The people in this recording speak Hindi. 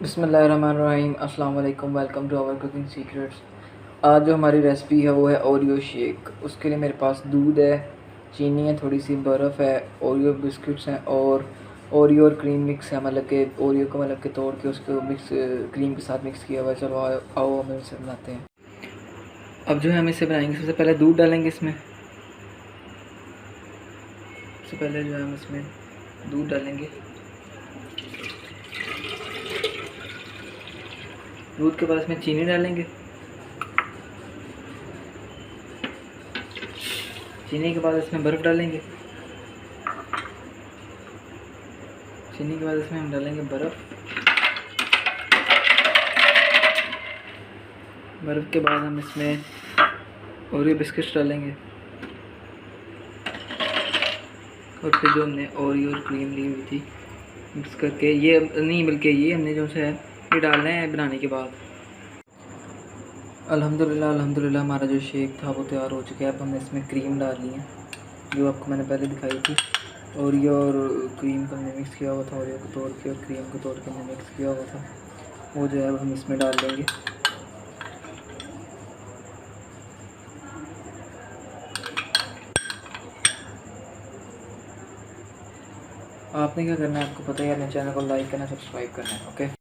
बिस्मिल्लाहिर्रहमानिर्रहीम। अस्सलाम वालेकुम। Welcome to our cooking secrets. आज जो हमारी रेसिपी है वो है ओरियो शेक। उसके लिए मेरे पास दूध है, चीनी है, थोड़ी सी बर्फ़ है, ओरियो बिस्किट्स हैं और ओरियो और क्रीम मिक्स है। मतलब कि ओरियो को मतलब कि तोड़ के उसको मिक्स क्रीम के साथ मिक्स किया हुआ है। चलो आओ हम इसे बनाते हैं। अब जो है हम इसे बनाएंगे, सबसे पहले दूध डालेंगे इसमें। सबसे पहले जो है हम इसमें दूध डालेंगे। दूध के बाद इसमें चीनी डालेंगे। चीनी के बाद इसमें बर्फ़ डालेंगे। चीनी के बाद इसमें हम डालेंगे बर्फ़। बर्फ़ के बाद हम इसमें ओरियो बिस्किट्स डालेंगे और फिर जो हमने ओरियो और क्रीम ली हुई थी मिक्स करके, ये नहीं बल्कि ये हमने जो है ये डालना है बनाने के बाद। अल्हम्दुलिल्लाह हमारा जो शेक था वो तैयार हो चुका है। अब हमने इसमें क्रीम डाली है जो आपको मैंने पहले दिखाई थी। ओरियो और क्रीम को हमने मिक्स किया हुआ था, ओरियो को तोड़ के और क्रीम को तोड़ के हमने मिक्स किया हुआ था, वो जो है अब हम इसमें डाल देंगे। आपने क्या करना है आपको पता है, अपने चैनल को लाइक करना, सब्सक्राइब करना है। ओके।